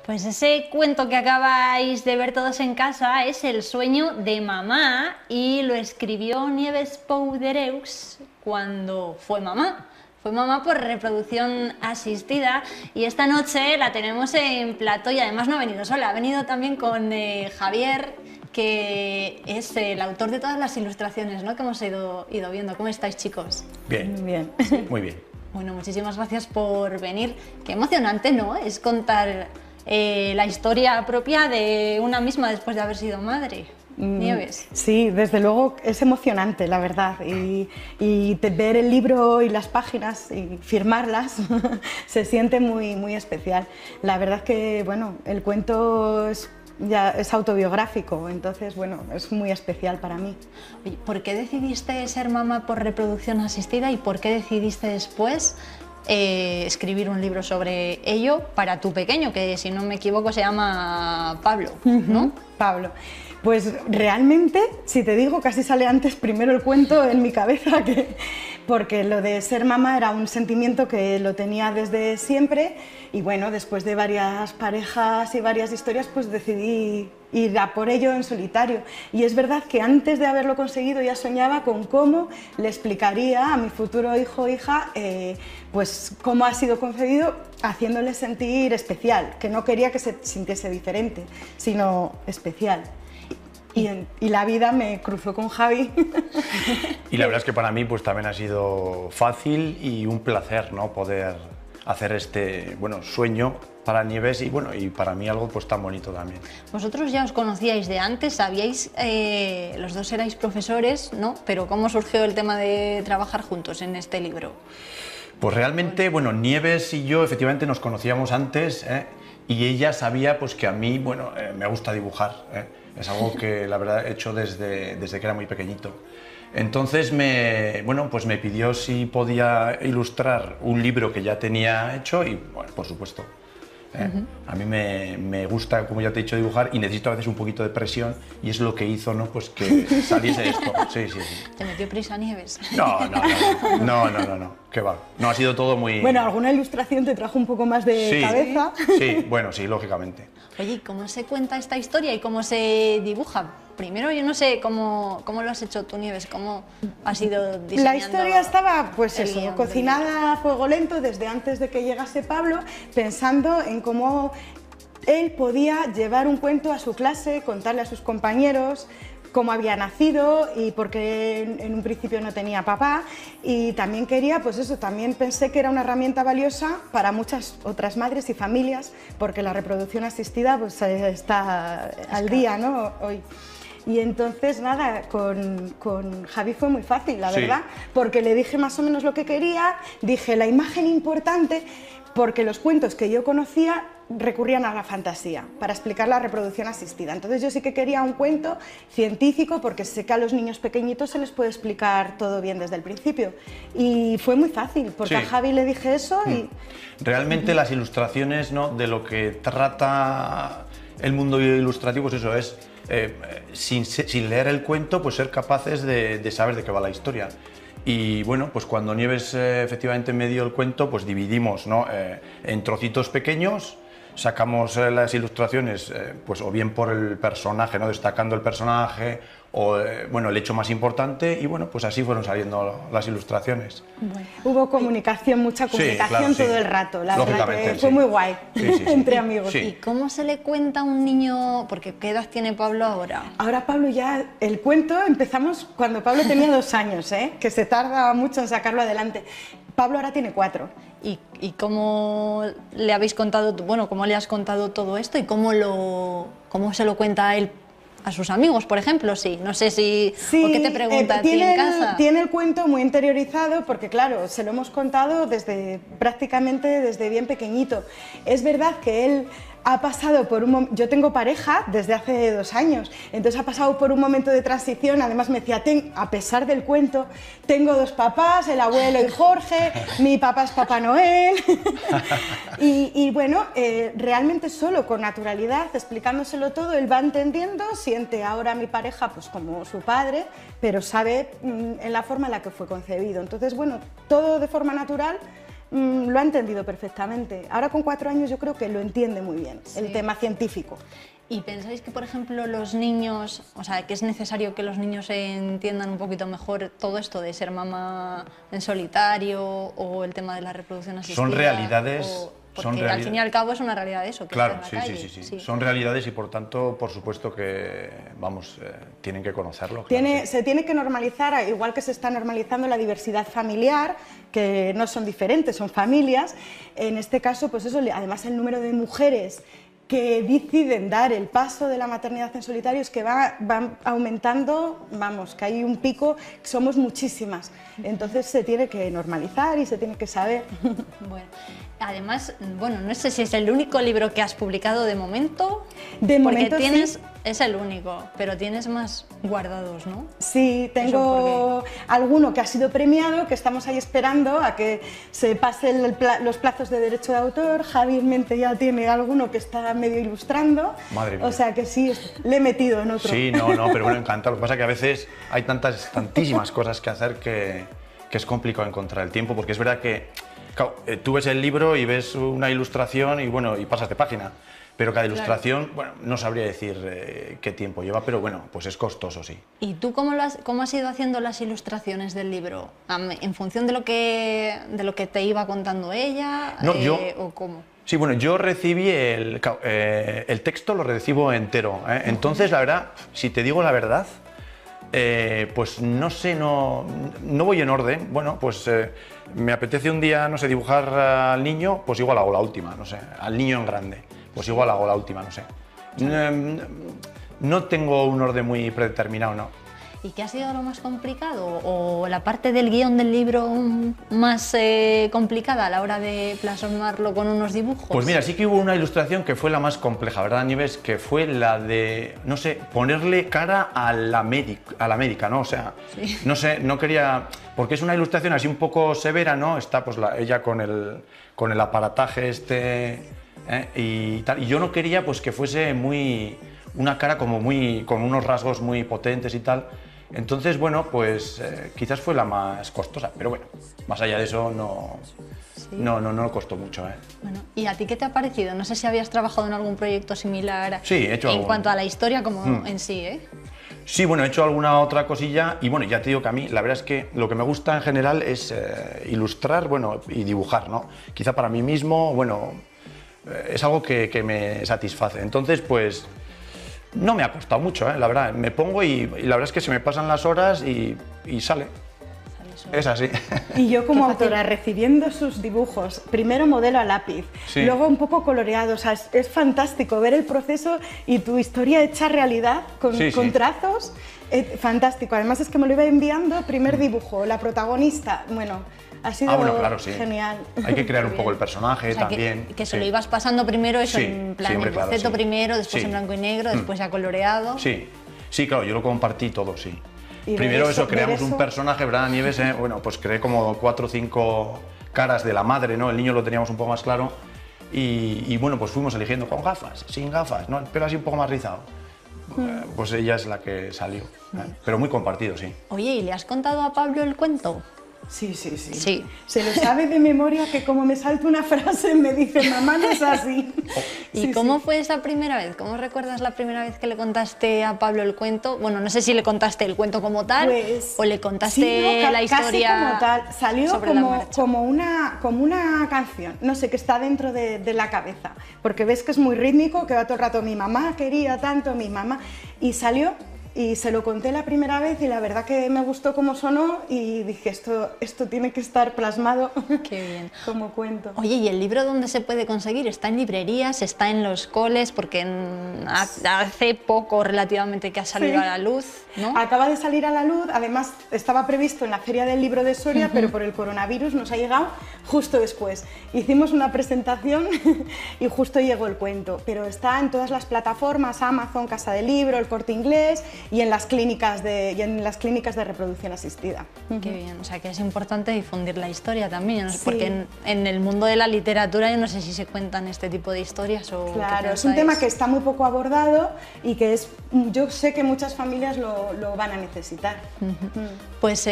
Pues ese cuento que acabáis de ver todos en casa es El sueño de mamá y lo escribió Nieves Poudreux cuando fue mamá. Fue mamá por reproducción asistida y esta noche la tenemos en plató y además no ha venido sola, ha venido también con Javier, que es el autor de todas las ilustraciones, ¿no?, que hemos ido viendo. ¿Cómo estáis, chicos? Bien. Bien. Muy bien. Bueno, muchísimas gracias por venir. Qué emocionante, ¿no?, es contar la historia propia de una misma después de haber sido madre. Nieves. Sí, desde luego es emocionante, la verdad, y ver el libro y las páginas y firmarlas se siente muy especial. La verdad es que, bueno, el cuento ya es autobiográfico, entonces, bueno, es muy especial para mí. Oye, ¿por qué decidiste ser mamá por reproducción asistida y por qué decidiste después escribir un libro sobre ello para tu pequeño, que si no me equivoco se llama Pablo, ¿no? Pablo. Pues realmente, si te digo, casi sale antes primero el cuento en mi cabeza, porque lo de ser mamá era un sentimiento que lo tenía desde siempre y bueno, después de varias parejas y varias historias, pues decidí ir a por ello en solitario. Y es verdad que antes de haberlo conseguido ya soñaba con cómo le explicaría a mi futuro hijo o hija pues cómo ha sido concebido, haciéndole sentir especial, que no quería que se sintiese diferente, sino especial. Y la vida me cruzó con Javi. Y la verdad es que para mí pues también ha sido fácil y un placer, ¿no?, poder hacer este sueño para Nieves y y para mí algo pues tan bonito también. Vosotros ya os conocíais de antes, sabíais, los dos erais profesores, ¿no? Pero ¿cómo surgió el tema de trabajar juntos en este libro? Pues realmente, Nieves y yo efectivamente nos conocíamos antes, y ella sabía pues que a mí, me gusta dibujar, Es algo que la verdad he hecho desde que era muy pequeñito. Entonces me pidió si podía ilustrar un libro que ya tenía hecho y, bueno, por supuesto. A mí me gusta, como ya te he dicho, dibujar y necesito a veces un poquito de presión y es lo que hizo, ¿no?, pues que saliese esto. Sí. ¿Te metió prisa, Nieves? No, qué va. No, ha sido todo muy... Bueno, alguna ilustración te trajo un poco más de cabeza. Sí, sí, lógicamente. Oye, ¿cómo se cuenta esta historia y cómo se dibuja? Primero, yo no sé cómo lo has hecho tú, Nieves, cómo has ido diseñando. La historia estaba, pues eso, cocinada a fuego lento desde antes de que llegase Pablo, pensando en cómo él podía llevar un cuento a su clase, contarle a sus compañeros cómo había nacido y por qué en un principio no tenía papá, y también quería, pues eso, también pensé que era una herramienta valiosa para muchas otras madres y familias, porque la reproducción asistida pues está al día, ¿no?, hoy. Y entonces, nada, con Javi fue muy fácil, la verdad, porque le dije más o menos lo que quería, dije la imagen importante, porque los cuentos que yo conocía recurrían a la fantasía para explicar la reproducción asistida. Entonces yo sí que quería un cuento científico, porque sé que a los niños pequeñitos se les puede explicar todo bien desde el principio. Y fue muy fácil, porque a Javi le dije eso y... Realmente las ilustraciones, ¿no?, de lo que trata el mundo ilustrativo, pues eso es... sin leer el cuento, pues ser capaces de saber de qué va la historia. Y bueno, pues cuando Nieves efectivamente me dio el cuento, pues dividimos, ¿no?, en trocitos pequeños, sacamos las ilustraciones, pues o bien por el personaje, ¿no?, destacando el personaje, o el hecho más importante, y bueno, pues así fueron saliendo las ilustraciones. Bueno, hubo comunicación, mucha comunicación todo el rato, la verdad que fue muy guay, entre amigos. ¿Y cómo se le cuenta a un niño, porque qué edad tiene Pablo ahora? Ahora Pablo ya, el cuento empezamos cuando Pablo tenía 2 años, que se tarda mucho en sacarlo adelante. Pablo ahora tiene 4. ¿Y cómo le habéis contado, cómo le has contado todo esto y cómo se lo cuenta a él a sus amigos, por ejemplo? Sí, no sé si... ¿O qué te pregunta a ti en casa? Tiene el cuento muy interiorizado porque, claro, se lo hemos contado prácticamente desde bien pequeñito. Es verdad que él ha pasado por un momento... Yo tengo pareja desde hace 2 años, entonces ha pasado por un momento de transición. Además me decía, a pesar del cuento, tengo 2 papás, el abuelo y Jorge, mi papá es Papá Noel. y bueno, realmente solo con naturalidad, explicándoselo todo, él va entendiendo, siente ahora a mi pareja pues como su padre, pero sabe en la forma en la que fue concebido. Entonces, bueno, todo de forma natural. lo ha entendido perfectamente. Ahora con 4 años yo creo que lo entiende muy bien, el tema científico. ¿Y pensáis que, por ejemplo, los niños, o sea, que es necesario que los niños entiendan un poquito mejor todo esto de ser mamá en solitario o el tema de la reproducción asistida? Son realidades. Porque al fin y al cabo es una realidad eso, que claro, está en la calle. sí. Son realidades y por tanto, por supuesto que, vamos, tienen que conocerlo. Se tiene que normalizar, igual que se está normalizando la diversidad familiar, que no son diferentes, son familias. En este caso, pues eso, además el número de mujeres que deciden dar el paso de la maternidad en solitario es que van aumentando, vamos, que hay un pico, somos muchísimas. Entonces se tiene que normalizar y se tiene que saber. Bueno, además, bueno, no sé si es el único libro que has publicado de momento. De momento tienes, sí. Es el único, pero tienes más guardados, ¿no? Sí, tengo alguno que ha sido premiado, que estamos ahí esperando a que se pasen los plazos de derecho de autor. Javi Mente ya tiene alguno que está medio ilustrando. Madre mía. O sea que sí, le he metido en otro. Sí, no, pero bueno, encantado. Lo que pasa es que a veces hay tantísimas cosas que hacer que es complicado encontrar el tiempo, porque es verdad que claro, tú ves el libro y ves una ilustración y bueno, y pasas de página. Pero cada ilustración, bueno, no sabría decir qué tiempo lleva, pero bueno, pues es costoso, sí. ¿Y tú cómo has ido haciendo las ilustraciones del libro? ¿En función de lo que te iba contando ella? No, ¿O cómo? Sí, bueno, yo recibí el texto, lo recibo entero. Entonces, la verdad, si te digo la verdad, pues no sé, no voy en orden. Bueno, pues me apetece un día, no sé, dibujar al niño, pues igual hago la última, no sé, al niño en grande. Pues igual hago la última, no sé. No tengo un orden muy predeterminado, ¿no? ¿Y qué ha sido lo más complicado? ¿O la parte del guión del libro más complicada a la hora de plasmarlo con unos dibujos? Pues mira, sí que hubo una ilustración que fue la más compleja, ¿verdad, Nieves? Que fue la de, no sé, ponerle cara a la médica, ¿no? O sea, sí. No sé, no quería... Porque es una ilustración así un poco severa, ¿no? Está pues ella con el aparataje y tal, y yo no quería pues que fuese una cara como con unos rasgos muy potentes y tal. Entonces, bueno, pues quizás fue la más costosa, pero bueno, más allá de eso no costó mucho. Bueno, ¿y a ti qué te ha parecido? No sé si habías trabajado en algún proyecto similar sí, he hecho en cuanto a la historia como en sí, ¿eh? Sí, bueno, he hecho alguna otra cosilla y bueno, ya te digo que a mí la verdad es que lo que me gusta en general es ilustrar, bueno, y dibujar, ¿no? Quizá para mí mismo, bueno, es algo que me satisface. Entonces, pues no me ha costado mucho, la verdad. Me pongo y la verdad es que se me pasan las horas y sale. Es así. Y yo como autora, recibiendo sus dibujos, primero modelo a lápiz, sí. Luego un poco coloreado, o sea, es fantástico ver el proceso y tu historia hecha realidad con trazos, fantástico. Además es que me lo iba enviando, primer dibujo, la protagonista, bueno, ha sido claro, sí. Genial. Hay que crear un poco el personaje, o sea, también. Que se lo ibas pasando primero eso, en plan siempre, en boceto primero, después en blanco y negro, después ya coloreado. Sí, claro, yo lo compartí todo, sí. Primero creamos un personaje, ¿verdad, Nieves? Bueno, pues creé como 4 o 5 caras de la madre, ¿no? El niño lo teníamos un poco más claro y bueno, pues fuimos eligiendo con gafas, sin gafas, ¿no? El pelo así un poco más rizado. Pues ella es la que salió, pero muy compartido, sí. Oye, ¿y le has contado a Pablo el cuento? Sí. Se lo sabe de memoria, que como me salta una frase me dice, mamá, no es así. ¿Y cómo fue esa primera vez? ¿Cómo recuerdas la primera vez que le contaste a Pablo el cuento? Bueno, no sé si le contaste el cuento como tal o le contaste la historia. Casi como tal. Salió como una canción, no sé, que está dentro de la cabeza. Porque ves que es muy rítmico, que va todo el rato, mi mamá quería tanto, mi mamá. Y salió. Y se lo conté la primera vez y la verdad que me gustó cómo sonó y dije, esto tiene que estar plasmado. Qué bien. Como cuento. Oye, ¿y el libro dónde se puede conseguir? ¿Está en librerías? ¿Está en los coles? Porque hace poco relativamente que ha salido a la luz, ¿no? Acaba de salir a la luz, además estaba previsto en la Feria del Libro de Soria, pero por el coronavirus nos ha llegado justo después. Hicimos una presentación y justo llegó el cuento, pero está en todas las plataformas, Amazon, Casa del Libro, El Corte Inglés y en las clínicas de reproducción asistida. Qué bien, o sea que es importante difundir la historia también, porque en el mundo de la literatura yo no sé si se cuentan este tipo de historias o... Claro, es un tema que está muy poco abordado y que yo sé que muchas familias lo van a necesitar. Pues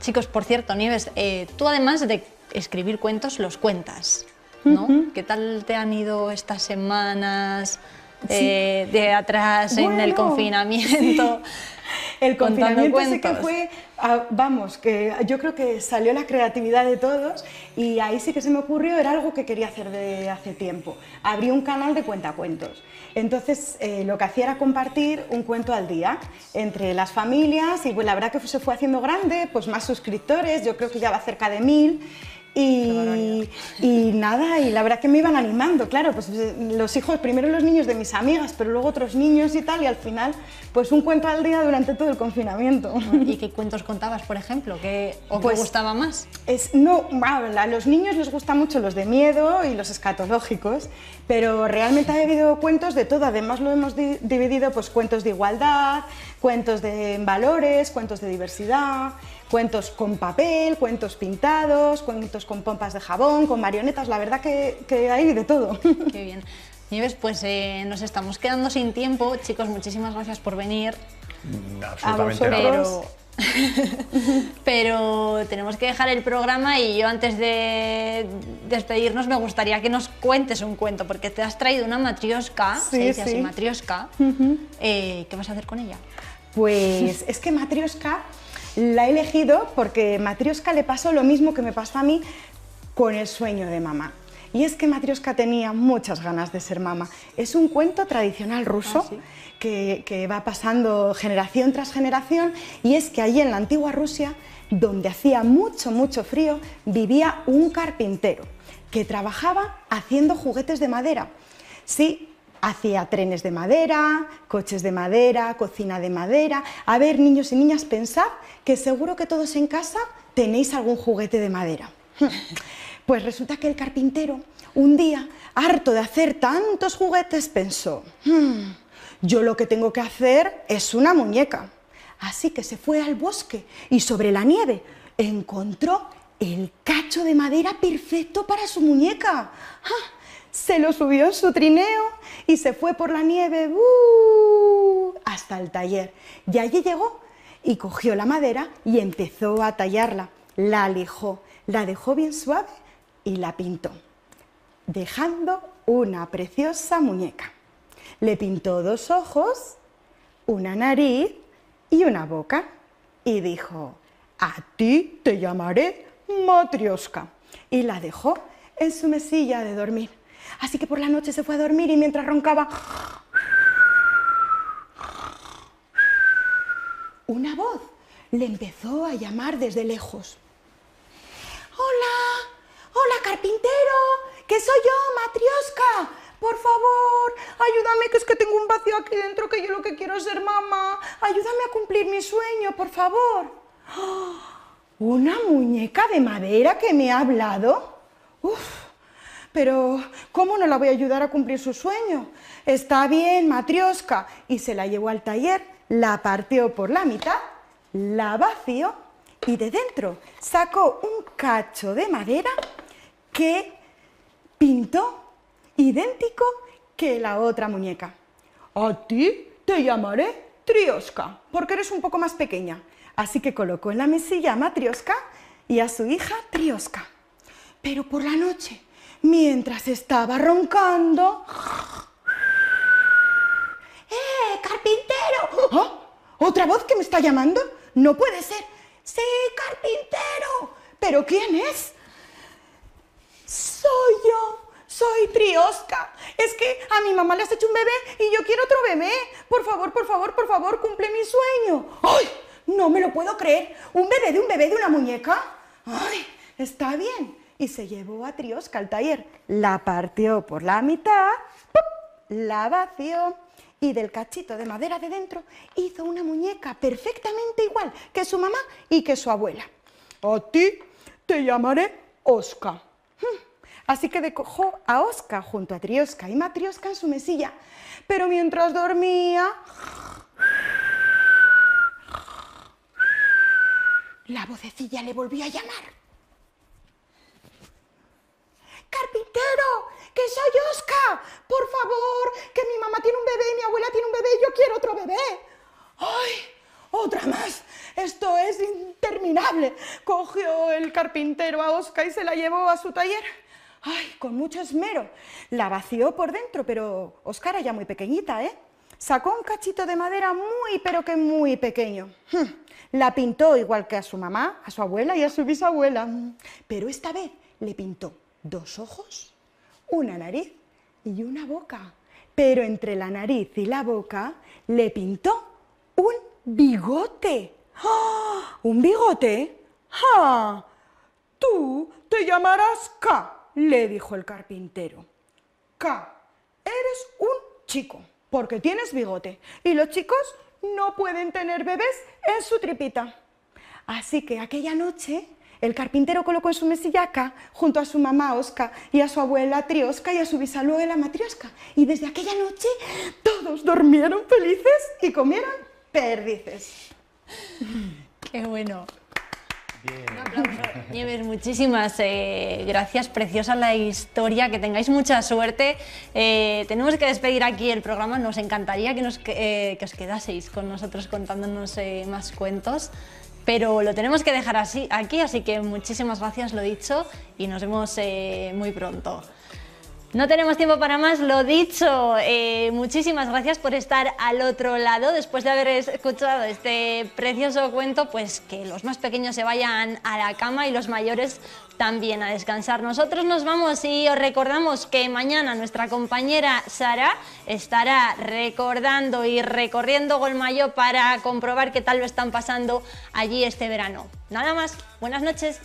chicos, por cierto, Nieves, tú además de escribir cuentos los cuentas, ¿no? ¿Qué tal te han ido estas semanas de atrás en el confinamiento? Sí. El confinamiento sí que cuentos. fue, vamos, que yo creo que salió la creatividad de todos y ahí sí que se me ocurrió, era algo que quería hacer de hace tiempo. Abrí un canal de cuentacuentos. Entonces lo que hacía era compartir un cuento al día entre las familias y pues la verdad que se fue haciendo grande, pues más suscriptores, yo creo que ya va cerca de 1000. Y nada, y la verdad que me iban animando, claro, pues los hijos, primero los niños de mis amigas, pero luego otros niños y tal, y al final, pues un cuento al día durante todo el confinamiento. ¿Y qué cuentos contabas, por ejemplo? ¿Qué gustaba más? A los niños les gustan mucho los de miedo y los escatológicos, pero realmente ha habido cuentos de todo, además lo hemos dividido, pues cuentos de igualdad, cuentos de valores, cuentos de diversidad, cuentos con papel, cuentos pintados, cuentos con pompas de jabón, con marionetas, la verdad que hay de todo. Qué bien. Nieves, pues nos estamos quedando sin tiempo. Chicos, muchísimas gracias por venir. Absolutamente nada. Pero tenemos que dejar el programa y yo antes de despedirnos me gustaría que nos cuentes un cuento, porque te has traído una matrioska, se dice así, matrioska. ¿Qué vas a hacer con ella? Pues es que matrioska la he elegido porque Matrioska le pasó lo mismo que me pasó a mí con el sueño de mamá. Y es que Matrioska tenía muchas ganas de ser mamá. Es un cuento tradicional ruso que va pasando generación tras generación, y es que allí en la antigua Rusia, donde hacía mucho, mucho frío, vivía un carpintero que trabajaba haciendo juguetes de madera. Sí, hacía trenes de madera, coches de madera, cocina de madera. A ver, niños y niñas, pensad que seguro que todos en casa tenéis algún juguete de madera. Pues resulta que el carpintero, un día, harto de hacer tantos juguetes, pensó, yo lo que tengo que hacer es una muñeca. Así que se fue al bosque y sobre la nieve encontró el cacho de madera perfecto para su muñeca. Se lo subió en su trineo y se fue por la nieve hasta el taller. Y allí llegó y cogió la madera y empezó a tallarla. La lijó, la dejó bien suave y la pintó, dejando una preciosa muñeca. Le pintó 2 ojos, una nariz y una boca y dijo, a ti te llamaré Matrioska. Y la dejó en su mesilla de dormir. Así que por la noche se fue a dormir y mientras roncaba, una voz le empezó a llamar desde lejos. ¡Hola! ¡Hola, carpintero! ¡Que soy yo, Matrioska! Por favor, ayúdame, que es que tengo un vacío aquí dentro, que yo lo que quiero es ser mamá. Ayúdame a cumplir mi sueño, por favor. ¿Una muñeca de madera que me ha hablado? ¡Uf! Pero, ¿cómo no la voy a ayudar a cumplir su sueño? Está bien, Matrioska. Y se la llevó al taller, la partió por la mitad, la vació y de dentro sacó un cacho de madera que pintó idéntico que la otra muñeca. A ti te llamaré Trioska, porque eres un poco más pequeña. Así que colocó en la mesilla a Matrioska y a su hija Trioska. Pero por la noche, mientras estaba roncando... ¡Carpintero! ¿Ah? ¿Otra voz que me está llamando? No puede ser. ¡Sí, carpintero! ¿Pero quién es? Soy yo. Soy Trioska. Es que a mi mamá le has hecho un bebé y yo quiero otro bebé. Por favor, por favor, por favor, cumple mi sueño. ¡Ay! No me lo puedo creer. ¿Un bebé de una muñeca? ¡Ay! Está bien. Y se llevó a Trioska al taller. La partió por la mitad, ¡pum!, la vació y del cachito de madera de dentro hizo una muñeca perfectamente igual que su mamá y que su abuela. A ti te llamaré Oska. Así que dejó a Oska junto a Trioska y Matrioska en su mesilla. Pero mientras dormía, la vocecilla le volvió a llamar. ¡Carpintero! ¡Que soy Oska! ¡Por favor! ¡Que mi mamá tiene un bebé y mi abuela tiene un bebé y yo quiero otro bebé! ¡Ay! ¡Otra más! ¡Esto es interminable! Cogió el carpintero a Óscar y se la llevó a su taller. ¡Ay, con mucho esmero! La vació por dentro, pero Óscar era ya muy pequeñita, ¿eh? Sacó un cachito de madera muy, pero que muy pequeño. La pintó igual que a su mamá, a su abuela y a su bisabuela. Pero esta vez le pintó 2 ojos, una nariz y una boca. Pero entre la nariz y la boca le pintó un bigote. ¡Ah! ¿Un bigote? ¡Ah! Tú te llamarás K, le dijo el carpintero. K, eres un chico, porque tienes bigote, y los chicos no pueden tener bebés en su tripita. Así que aquella noche el carpintero colocó en su mesilla a K junto a su mamá Osca y a su abuela Triosca y a su bisabuela Matriosca. Y desde aquella noche todos durmieron felices y comieron perdices. ¡Qué bueno! Bien. Un aplauso. Nieves, muchísimas gracias, preciosa la historia, que tengáis mucha suerte. Tenemos que despedir aquí el programa, nos encantaría que os quedaseis con nosotros contándonos más cuentos, pero lo tenemos que dejar aquí, así que muchísimas gracias, lo dicho, y nos vemos muy pronto. No tenemos tiempo para más, lo dicho, muchísimas gracias por estar al otro lado. Después de haber escuchado este precioso cuento, pues que los más pequeños se vayan a la cama y los mayores también a descansar. Nosotros nos vamos y os recordamos que mañana nuestra compañera Sara estará recordando y recorriendo Golmayo para comprobar qué tal lo están pasando allí este verano. Nada más, buenas noches.